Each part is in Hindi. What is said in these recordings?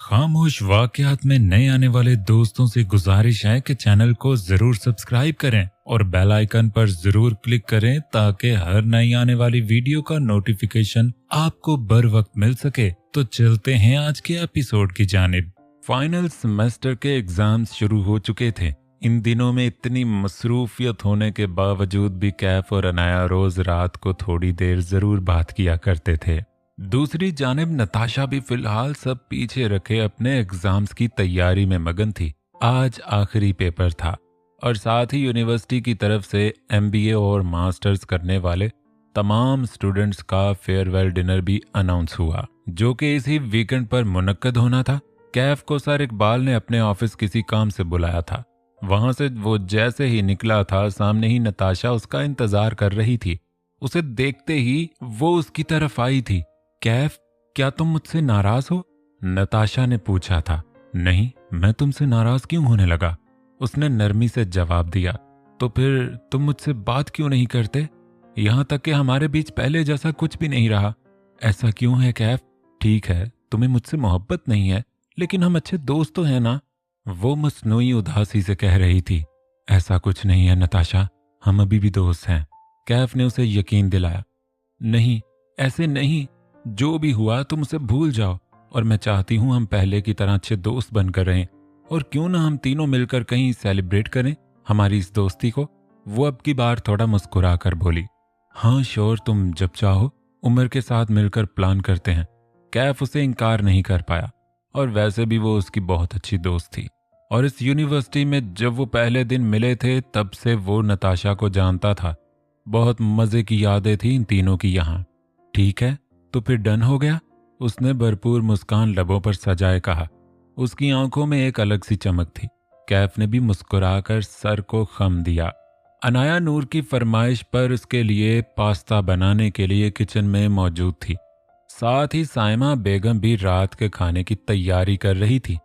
खामोश वाकयात में नए आने वाले दोस्तों से गुजारिश है कि चैनल को जरूर सब्सक्राइब करें और बेल आइकन पर जरूर क्लिक करें ताकि हर नई आने वाली वीडियो का नोटिफिकेशन आपको बर वक्त मिल सके। तो चलते हैं आज के एपिसोड की जानिब। फाइनल सेमेस्टर के एग्जाम्स शुरू हो चुके थे। इन दिनों में इतनी मसरूफियत होने के बावजूद भी कैफ और अनाया रोज रात को थोड़ी देर जरूर बात किया करते थे। दूसरी जानिब नताशा भी फिलहाल सब पीछे रखे अपने एग्जाम्स की तैयारी में मगन थी। आज आखिरी पेपर था और साथ ही यूनिवर्सिटी की तरफ से एमबीए और मास्टर्स करने वाले तमाम स्टूडेंट्स का फेयरवेल डिनर भी अनाउंस हुआ, जो कि इसी वीकेंड पर मुनक्कद होना था। कैफ को सर इकबाल ने अपने ऑफिस किसी काम से बुलाया था। वहां से वो जैसे ही निकला था, सामने ही नताशा उसका इंतजार कर रही थी। उसे देखते ही वो उसकी तरफ आई थी। कैफ, क्या तुम मुझसे नाराज हो? नताशा ने पूछा था। नहीं, मैं तुमसे नाराज क्यों होने लगा? उसने नरमी से जवाब दिया। तो फिर तुम मुझसे बात क्यों नहीं करते? यहां तक कि हमारे बीच पहले जैसा कुछ भी नहीं रहा। ऐसा क्यों है कैफ? ठीक है, तुम्हें मुझसे मोहब्बत नहीं है, लेकिन हम अच्छे दोस्त तो हैं ना? वो मसनूई उदासी से कह रही थी। ऐसा कुछ नहीं है नताशा, हम अभी भी दोस्त हैं। कैफ ने उसे यकीन दिलाया। नहीं, ऐसे नहीं, जो भी हुआ तुम उसे भूल जाओ और मैं चाहती हूं हम पहले की तरह अच्छे दोस्त बनकर रहें। और क्यों ना हम तीनों मिलकर कहीं सेलिब्रेट करें हमारी इस दोस्ती को। वो अब की बार थोड़ा मुस्कुरा कर बोली। हाँ श्योर, तुम जब चाहो उमर के साथ मिलकर प्लान करते हैं। कैफ उसे इनकार नहीं कर पाया और वैसे भी वो उसकी बहुत अच्छी दोस्त थी और इस यूनिवर्सिटी में जब वो पहले दिन मिले थे तब से वो नताशा को जानता था। बहुत मजे की यादें थी इन तीनों की यहाँ। ठीक है, तो फिर डन हो गया? उसने भरपूर मुस्कान लबों पर सजाए कहा। उसकी आंखों में एक अलग सी चमक थी। कैफ ने भी मुस्कुराकर सर को खम दिया। अनाया नूर की फरमाइश पर उसके लिए पास्ता बनाने के लिए किचन में मौजूद थी। साथ ही साइमा बेगम भी रात के खाने की तैयारी कर रही थी।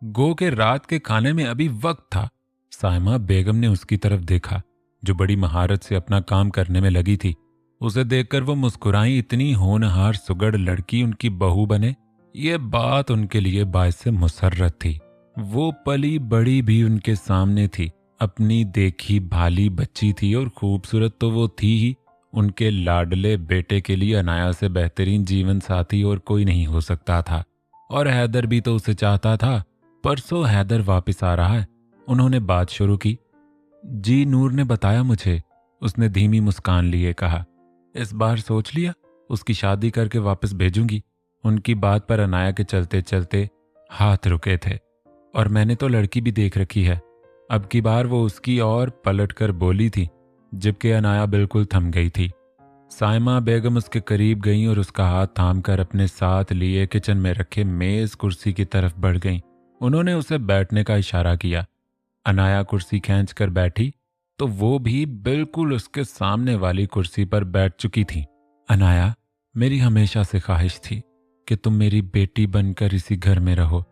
गो के रात के खाने में अभी वक्त था। साइमा बेगम ने उसकी तरफ देखा, जो बड़ी महारत से अपना काम करने में लगी थी। उसे देखकर वो मुस्कुराई। इतनी होनहार सुगड़ लड़की उनकी बहू बने, ये बात उनके लिए बायस मुसर्रत थी। वो पली बड़ी भी उनके सामने थी, अपनी देखी भाली बच्ची थी और खूबसूरत तो वो थी ही। उनके लाडले बेटे के लिए अनाया से बेहतरीन जीवन साथी और कोई नहीं हो सकता था। और हैदर भी तो उसे चाहता था। परसों हैदर वापस आ रहा है। उन्होंने बात शुरू की। जी, नूर ने बताया मुझे, उसने धीमी मुस्कान लिए कहा। इस बार सोच लिया, उसकी शादी करके वापस भेजूंगी। उनकी बात पर अनाया के चलते चलते हाथ रुके थे। और मैंने तो लड़की भी देख रखी है। अब की बार वो उसकी ओर पलटकर बोली थी, जबकि अनाया बिल्कुल थम गई थी। साइमा बेगम उसके करीब गईं और उसका हाथ थामकर अपने साथ लिए किचन में रखे मेज कुर्सी की तरफ बढ़ गईं। उन्होंने उसे बैठने का इशारा किया। अनाया कुर्सी खींचकर बैठी तो वो भी बिल्कुल उसके सामने वाली कुर्सी पर बैठ चुकी थी। अनाया, मेरी हमेशा से ख्वाहिश थी कि तुम मेरी बेटी बनकर इसी घर में रहो।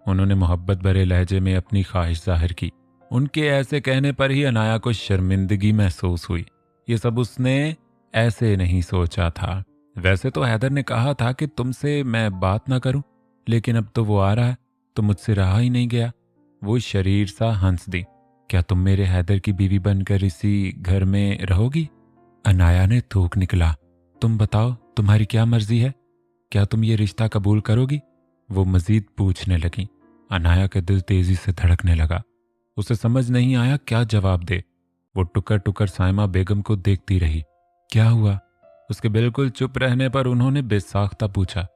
उन्होंने मोहब्बत भरे लहजे में अपनी ख्वाहिश जाहिर की। उनके ऐसे कहने पर ही अनाया को शर्मिंदगी महसूस हुई। ये सब उसने ऐसे नहीं सोचा था। वैसे तो हैदर ने कहा था कि तुमसे मैं बात ना करूं, लेकिन अब तो वो आ रहा है तो मुझसे रहा ही नहीं गया। वो शरीर सा हंस दी। क्या तुम मेरे हैदर की बीवी बनकर इसी घर में रहोगी? अनाया ने थूक निकला। तुम बताओ, तुम्हारी क्या मर्जी है? क्या तुम ये रिश्ता कबूल करोगी? वो मजीद पूछने लगी। अनाया का दिल तेजी से धड़कने लगा। उसे समझ नहीं आया क्या जवाब दे। वो टुकर टुकर साइमा बेगम को देखती रही। क्या हुआ? उसके बिल्कुल चुप रहने पर उन्होंने बेसाख्ता पूछा।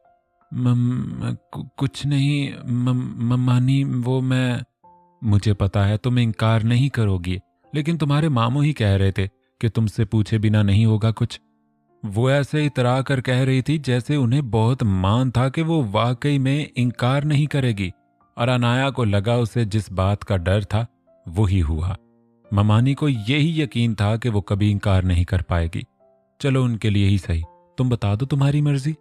कुछ नहीं मम्मानी, वो मैं। मुझे पता है तुम इनकार नहीं करोगी, लेकिन तुम्हारे मामू ही कह रहे थे कि तुमसे पूछे बिना नहीं होगा कुछ। वो ऐसे इतरा कर कह रही थी जैसे उन्हें बहुत मान था कि वो वाकई में इनकार नहीं करेगी। और अनाया को लगा उसे जिस बात का डर था वही हुआ। ममानी को यही यकीन था कि वो कभी इनकार नहीं कर पाएगी। चलो उनके लिए ही सही, तुम बता दो तुम्हारी मर्जी।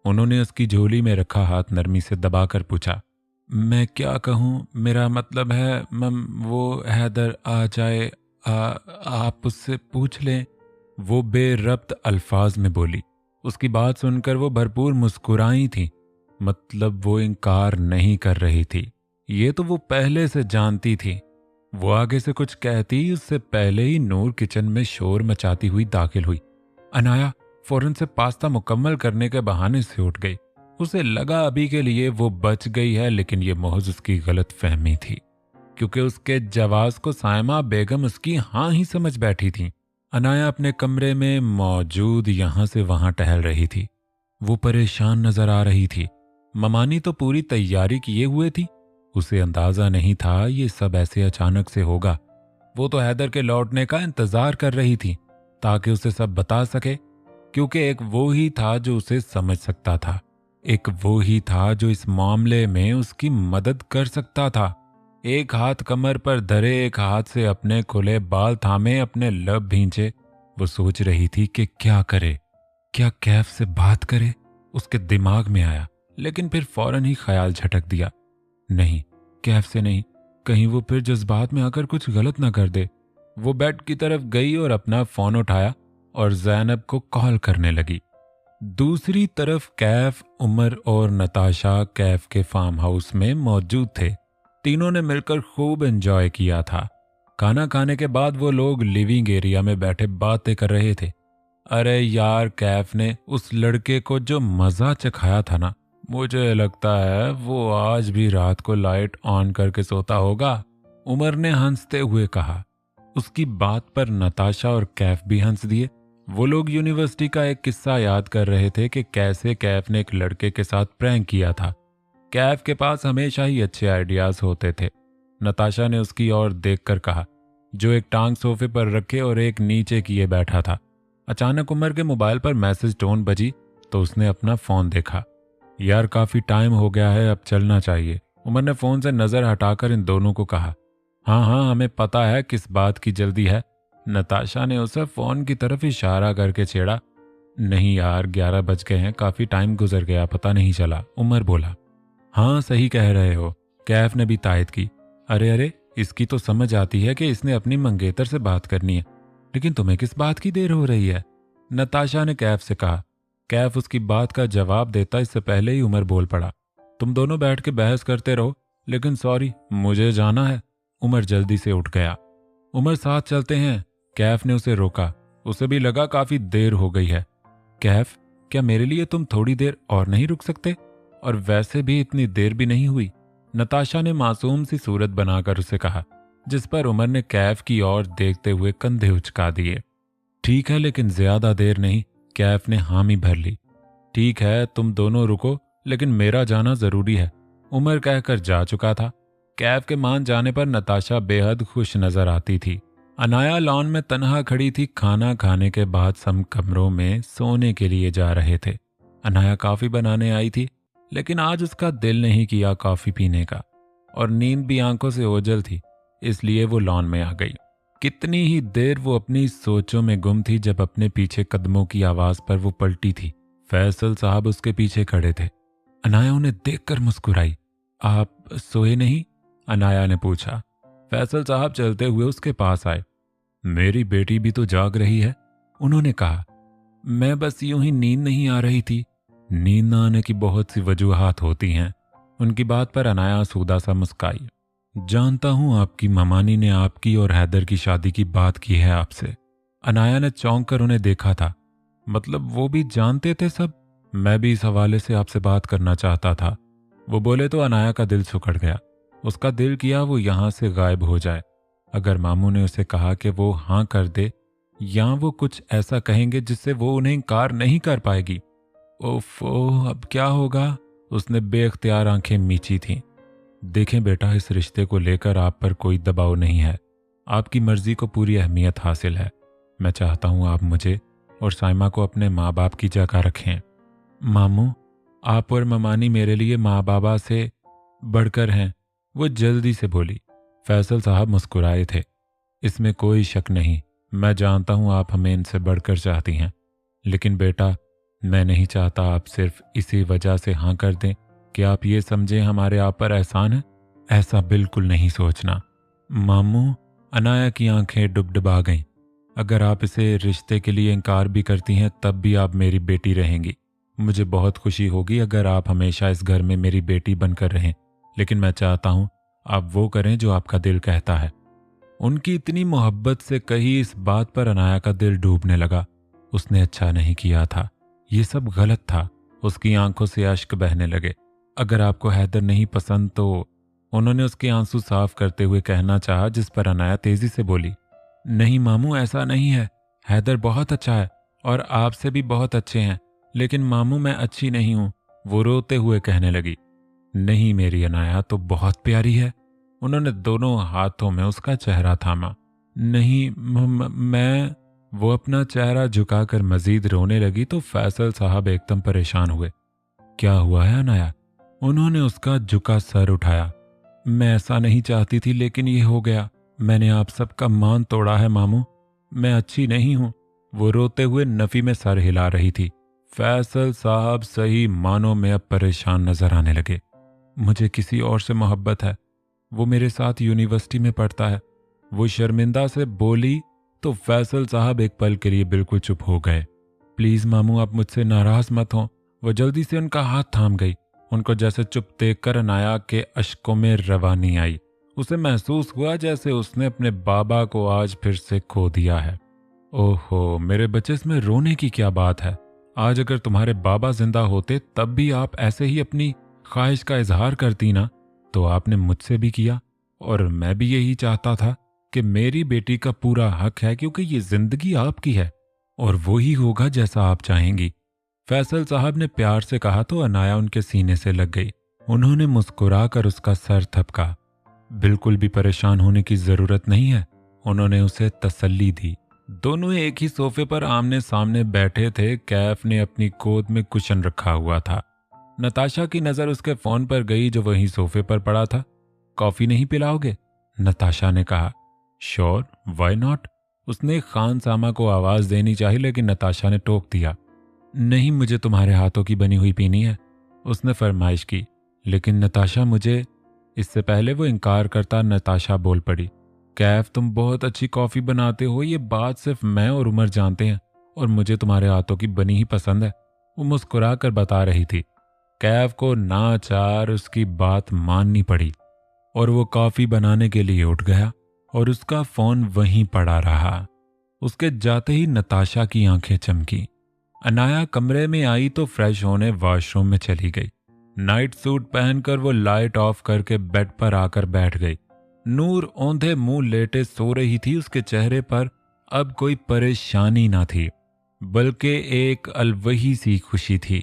उन्होंने उसकी झोली में रखा हाथ नरमी से दबाकर पूछा। मैं क्या कहूँ, मेरा मतलब है वो हैदर आ जाए, आप उससे पूछ लें। वो बेरब्त अल्फाज में बोली। उसकी बात सुनकर वो भरपूर मुस्कुराई थी। मतलब वो इनकार नहीं कर रही थी, ये तो वो पहले से जानती थी। वो आगे से कुछ कहती उससे पहले ही नूर किचन में शोर मचाती हुई दाखिल हुई। अनाया फौरन से पास्ता मुकम्मल करने के बहाने से उठ गई। उसे लगा अभी के लिए वो बच गई है, लेकिन ये महज उसकी गलत फहमी थी, क्योंकि उसके जवाब को सायमा बेगम उसकी हाँ ही समझ बैठी थी। अनाया अपने कमरे में मौजूद यहाँ से वहां टहल रही थी। वो परेशान नजर आ रही थी। ममानी तो पूरी तैयारी किए हुए थी। उसे अंदाजा नहीं था ये सब ऐसे अचानक से होगा। वो तो हैदर के लौटने का इंतजार कर रही थी ताकि उसे सब बता सके, क्योंकि एक वो ही था जो उसे समझ सकता था, एक वो ही था जो इस मामले में उसकी मदद कर सकता था। एक हाथ कमर पर धरे, एक हाथ से अपने खुले बाल थामे, अपने लब भींचे, वो सोच रही थी कि क्या करे, क्या कैफ से बात करे। उसके दिमाग में आया, लेकिन फिर फौरन ही ख्याल झटक दिया, नहीं, कैफ से नहीं, कहीं वो फिर जज्बात में आकर कुछ गलत ना कर दे। वो बेड की तरफ गई और अपना फोन उठाया और जैनब को कॉल करने लगी। दूसरी तरफ कैफ, उमर और नताशा कैफ के फार्म हाउस में मौजूद थे। तीनों ने मिलकर खूब एंजॉय किया था। खाना खाने के बाद वो लोग लिविंग एरिया में बैठे बातें कर रहे थे। अरे यार, कैफ ने उस लड़के को जो मजा चखाया था ना, मुझे लगता है वो आज भी रात को लाइट ऑन करके सोता होगा, उमर ने हंसते हुए कहा। उसकी बात पर नताशा और कैफ भी हंस दिए। वो लोग यूनिवर्सिटी का एक किस्सा याद कर रहे थे कि कैसे कैफ ने एक लड़के के साथ प्रैंक किया था। कैफ के पास हमेशा ही अच्छे आइडियाज होते थे। नताशा ने उसकी ओर देखकर कहा, जो एक टांग सोफे पर रखे और एक नीचे किए बैठा था। अचानक उमर के मोबाइल पर मैसेज टोन बजी तो उसने अपना फोन देखा। यार, काफी टाइम हो गया है, अब चलना चाहिए। उमर ने फोन से नजर हटाकर इन दोनों को कहा। हाँ हाँ, हमें पता है किस बात की जल्दी है। नताशा ने उसे फोन की तरफ इशारा करके छेड़ा। नहीं यार, 11 बज गए हैं, काफी टाइम गुजर गया, पता नहीं चला, उमर बोला। हाँ, सही कह रहे हो, कैफ ने भी तायद की। अरे अरे, इसकी तो समझ आती है कि इसने अपनी मंगेतर से बात करनी है, लेकिन तुम्हें किस बात की देर हो रही है, नताशा ने कैफ से कहा। कैफ उसकी बात का जवाब देता इससे पहले ही उमर बोल पड़ा। तुम दोनों बैठ के बहस करते रहो, लेकिन सॉरी, मुझे जाना है। उमर जल्दी से उठ गया। उमर, साथ चलते हैं, कैफ ने उसे रोका। उसे भी लगा काफी देर हो गई है। कैफ, क्या मेरे लिए तुम थोड़ी देर और नहीं रुक सकते? और वैसे भी इतनी देर भी नहीं हुई, नताशा ने मासूम सी सूरत बनाकर उसे कहा, जिस पर उमर ने कैफ की ओर देखते हुए कंधे उचका दिए। ठीक है, लेकिन ज्यादा देर नहीं, कैफ ने हामी भर ली। ठीक है, तुम दोनों रुको, लेकिन मेरा जाना जरूरी है, उमर कहकर जा चुका था। कैफ के मान जाने पर नताशा बेहद खुश नजर आती थी। अनाया लॉन में तन्हा खड़ी थी। खाना खाने के बाद सब कमरों में सोने के लिए जा रहे थे। अनाया कॉफी बनाने आई थी, लेकिन आज उसका दिल नहीं किया कॉफी पीने का, और नींद भी आंखों से ओझल थी, इसलिए वो लॉन में आ गई। कितनी ही देर वो अपनी सोचों में गुम थी जब अपने पीछे कदमों की आवाज पर वो पलटी थी। फैसल साहब उसके पीछे खड़े थे। अनाया उन्हें देखकर मुस्कुराई। आप सोए नहीं? अनाया ने पूछा। फैसल साहब चलते हुए उसके पास आए। मेरी बेटी भी तो जाग रही है, उन्होंने कहा। मैं बस यूं ही, नींद नहीं आ रही थी। नींद न आने की बहुत सी वजूहात होती हैं। उनकी बात पर अनाया सूदा सा मुस्काई। जानता हूं आपकी ममानी ने आपकी और हैदर की शादी की बात की है आपसे। अनाया ने चौंक कर उन्हें देखा था। मतलब वो भी जानते थे सब? मैं भी इस हवाले से आपसे बात करना चाहता था। वो बोले तो अनाया का दिल सुकड़ गया। उसका दिल किया वो यहां से गायब हो जाए। अगर मामू ने उसे कहा कि वो हाँ कर दे, या वो कुछ ऐसा कहेंगे जिससे वो उन्हें इनकार नहीं कर पाएगी। ओफो, अब क्या होगा? उसने बेख्तियार आंखें मींची थीं। देखें बेटा, इस रिश्ते को लेकर आप पर कोई दबाव नहीं है। आपकी मर्जी को पूरी अहमियत हासिल है। मैं चाहता हूं आप मुझे और साइमा को अपने माँ बाप की जगह रखें। मामू, आप और ममानी मेरे लिए माँ बाबा से बढ़कर हैं, वो जल्दी से बोली। फैसल साहब मुस्कुराए थे। इसमें कोई शक नहीं, मैं जानता हूं आप हमें इनसे बढ़कर चाहती हैं, लेकिन बेटा, मैं नहीं चाहता आप सिर्फ इसी वजह से हाँ कर दें कि आप ये समझें हमारे आप पर एहसान है। ऐसा बिल्कुल नहीं सोचना। मामू, अनाया की आंखें डुबडुबा गईं। अगर आप इसे रिश्ते के लिए इनकार भी करती हैं तब भी आप मेरी बेटी रहेंगी। मुझे बहुत खुशी होगी अगर आप हमेशा इस घर में मेरी बेटी बनकर रहें, लेकिन मैं चाहता हूं आप वो करें जो आपका दिल कहता है। उनकी इतनी मोहब्बत से कही इस बात पर अनाया का दिल डूबने लगा। उसने अच्छा नहीं किया था, ये सब गलत था। उसकी आंखों से अश्क बहने लगे। अगर आपको हैदर नहीं पसंद तो, उन्होंने उसके आंसू साफ करते हुए कहना चाहा, जिस पर अनाया तेजी से बोली, नहीं मामू, ऐसा नहीं है। हैदर बहुत अच्छा है और आपसे भी बहुत अच्छे हैं, लेकिन मामू मैं अच्छी नहीं हूं, वो रोते हुए कहने लगी। नहीं, मेरी अनाया तो बहुत प्यारी है। उन्होंने दोनों हाथों में उसका चेहरा थामा। नहीं मैं। वो अपना चेहरा झुकाकर मजीद रोने लगी तो फैसल साहब एकदम परेशान हुए। क्या हुआ है अनाया? उन्होंने उसका झुका सर उठाया। मैं ऐसा नहीं चाहती थी, लेकिन ये हो गया। मैंने आप सबका मान तोड़ा है मामू, मैं अच्छी नहीं हूं। वो रोते हुए नफी में सर हिला रही थी। फैसल साहब सही मानों में अब परेशान नजर आने लगे। मुझे किसी और से मोहब्बत है, वो मेरे साथ यूनिवर्सिटी में पढ़ता है। वो शर्मिंदा से बोली तो फैसल साहब एक पल के लिए बिल्कुल चुप हो गए। प्लीज मामू, आप मुझसे नाराज मत हो। वो जल्दी से उनका हाथ थाम गई। उनको जैसे चुप देखकर अनाया के अश्कों में रवानी आई। उसे महसूस हुआ जैसे उसने अपने बाबा को आज फिर से खो दिया है। ओहो मेरे बच्चे, इसमें रोने की क्या बात है? आज अगर तुम्हारे बाबा जिंदा होते तब भी आप ऐसे ही अपनी ख्वाहिश का इजहार करती ना, तो आपने मुझसे भी किया। और मैं भी यही चाहता था कि मेरी बेटी का पूरा हक है, क्योंकि ये जिंदगी आपकी है और वो ही होगा जैसा आप चाहेंगी। फैसल साहब ने प्यार से कहा तो अनाया उनके सीने से लग गई। उन्होंने मुस्कुराकर उसका सर थपका। बिल्कुल भी परेशान होने की जरूरत नहीं है, उन्होंने उसे तसल्ली दी। दोनों एक ही सोफे पर आमने सामने बैठे थे। कैफ ने अपनी गोद में कुशन रखा हुआ था। नताशा की नजर उसके फोन पर गई जो वहीं सोफे पर पड़ा था। कॉफी नहीं पिलाओगे? नताशा ने कहा। Sure, why not? उसने खान सामा को आवाज देनी चाहिए, लेकिन नताशा ने टोक दिया। नहीं, मुझे तुम्हारे हाथों की बनी हुई पीनी है, उसने फरमाइश की। लेकिन नताशा मुझे। इससे पहले वो इनकार करता नताशा बोल पड़ी। कैफ, तुम बहुत अच्छी कॉफी बनाते हो, ये बात सिर्फ मैं और उमर जानते हैं, और मुझे तुम्हारे हाथों की बनी ही पसंद है, वो मुस्कुरा कर बता रही थी। कैफ को नाचार उसकी बात माननी पड़ी और वो कॉफी बनाने के लिए उठ गया और उसका फोन वहीं पड़ा रहा। उसके जाते ही नताशा की आंखें चमकी। अनाया कमरे में आई तो फ्रेश होने वॉशरूम में चली गई। नाइट सूट पहनकर वो लाइट ऑफ करके बेड पर आकर बैठ गई। नूर औंधे मुंह लेटे सो रही थी। उसके चेहरे पर अब कोई परेशानी ना थी, बल्कि एक अलवही सी खुशी थी।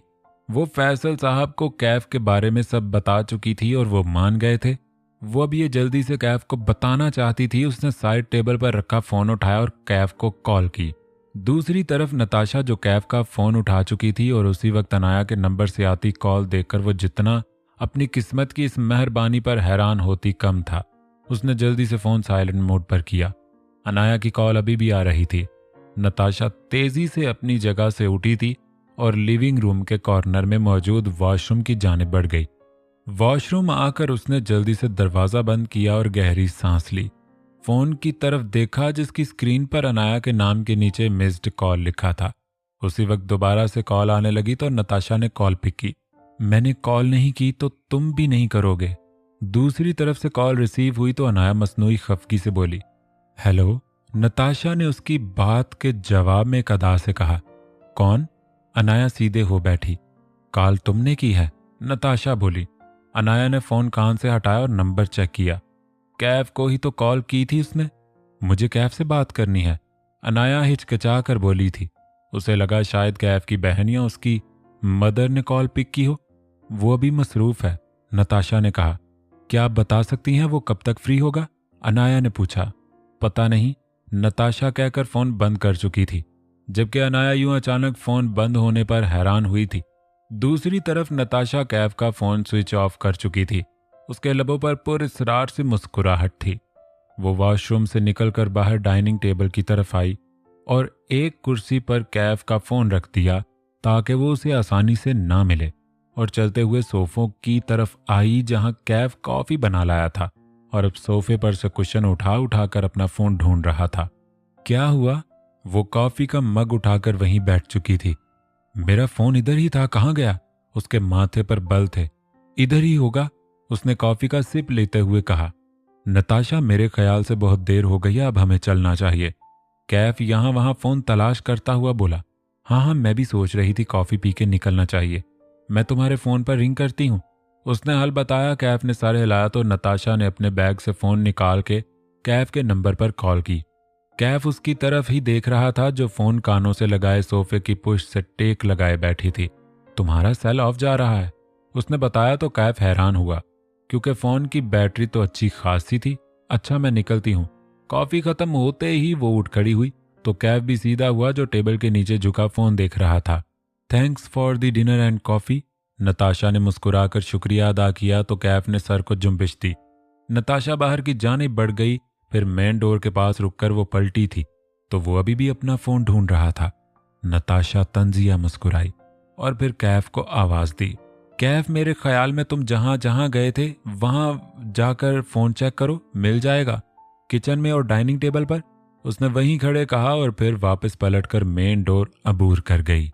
वो फैसल साहब को कैफ के बारे में सब बता चुकी थी और वो मान गए थे। वो अब ये जल्दी से कैफ को बताना चाहती थी। उसने साइड टेबल पर रखा फोन उठाया और कैफ को कॉल की। दूसरी तरफ नताशा, जो कैफ का फोन उठा चुकी थी और उसी वक्त अनाया के नंबर से आती कॉल देखकर वो जितना अपनी किस्मत की इस मेहरबानी पर हैरान होती कम था। उसने जल्दी से फोन साइलेंट मोड पर किया। अनाया की कॉल अभी भी आ रही थी। नताशा तेजी से अपनी जगह से उठी थी और लिविंग रूम के कॉर्नर में मौजूद वॉशरूम की जानिब बढ़ गई। वॉशरूम आकर उसने जल्दी से दरवाजा बंद किया और गहरी सांस ली। फोन की तरफ देखा जिसकी स्क्रीन पर अनाया के नाम के नीचे मिस्ड कॉल लिखा था। उसी वक्त दोबारा से कॉल आने लगी तो नताशा ने कॉल पिक की। मैंने कॉल नहीं की तो तुम भी नहीं करोगे। दूसरी तरफ से कॉल रिसीव हुई तो अनाया मसनूई खफगी से बोली, हेलो। नताशा ने उसकी बात के जवाब में एक अदा से कहा, कौन? अनाया सीधे हो बैठी। कॉल तुमने की है, नताशा बोली। अनाया ने फोन कान से हटाया और नंबर चेक किया। कैफ को ही तो कॉल की थी उसने। मुझे कैफ से बात करनी है, अनाया हिचकिचा कर बोली थी। उसे लगा शायद कैफ की बहन या उसकी मदर ने कॉल पिक की हो। वो अभी मसरूफ है, नताशा ने कहा। क्या आप बता सकती हैं वो कब तक फ्री होगा? अनाया ने पूछा। पता नहीं, नताशा कहकर फोन बंद कर चुकी थी, जबकि अनाया यूं अचानक फोन बंद होने पर हैरान हुई थी। दूसरी तरफ नताशा कैफ का फोन स्विच ऑफ कर चुकी थी। उसके लबों पर पुरस्रार से मुस्कुराहट थी। वो वॉशरूम से निकलकर बाहर डाइनिंग टेबल की तरफ आई और एक कुर्सी पर कैफ का फोन रख दिया ताकि वो उसे आसानी से ना मिले, और चलते हुए सोफों की तरफ आई जहां कैफ कॉफी बना लाया था और अब सोफे पर से कुशन उठा उठाकर अपना फोन ढूंढ रहा था। क्या हुआ? वो कॉफी का मग उठाकर वहीं बैठ चुकी थी। मेरा फोन इधर ही था, कहाँ गया? उसके माथे पर बल थे। इधर ही होगा, उसने कॉफी का सिप लेते हुए कहा। नताशा, मेरे ख्याल से बहुत देर हो गई है, अब हमें चलना चाहिए। कैफ यहाँ वहाँ फोन तलाश करता हुआ बोला। हाँ हाँ, मैं भी सोच रही थी कॉफी पी के निकलना चाहिए। मैं तुम्हारे फोन पर रिंग करती हूँ, उसने हल बताया। कैफ ने सर हिलाया तो नताशा ने अपने बैग से फोन निकाल के कैफ के नंबर पर कॉल की। कैफ उसकी तरफ ही देख रहा था जो फोन कानों से लगाए सोफे की पुश से टेक लगाए बैठी थी। तुम्हारा सेल ऑफ जा रहा है, उसने बताया तो कैफ हैरान हुआ क्योंकि फोन की बैटरी तो अच्छी खासी थी। अच्छा, मैं निकलती हूँ। कॉफी खत्म होते ही वो उठ खड़ी हुई तो कैफ भी सीधा हुआ जो टेबल के नीचे झुका फोन देख रहा था। Thanks for the dinner and coffee, Natasha ने मुस्कुराकर शुक्रिया अदा किया तो कैफ ने सर को जुम्बिश दी। नताशा बाहर की जानिब बढ़ गई, फिर मेन डोर के पास रुककर वो पलटी थी तो वो अभी भी अपना फोन ढूंढ रहा था। नताशा तंजिया मुस्कुराई और फिर कैफ को आवाज दी। कैफ, मेरे ख्याल में तुम जहां जहां गए थे वहां जाकर फोन चेक करो, मिल जाएगा। किचन में और डाइनिंग टेबल पर, उसने वहीं खड़े कहा और फिर वापस पलटकर मेन डोर अबूर कर गई।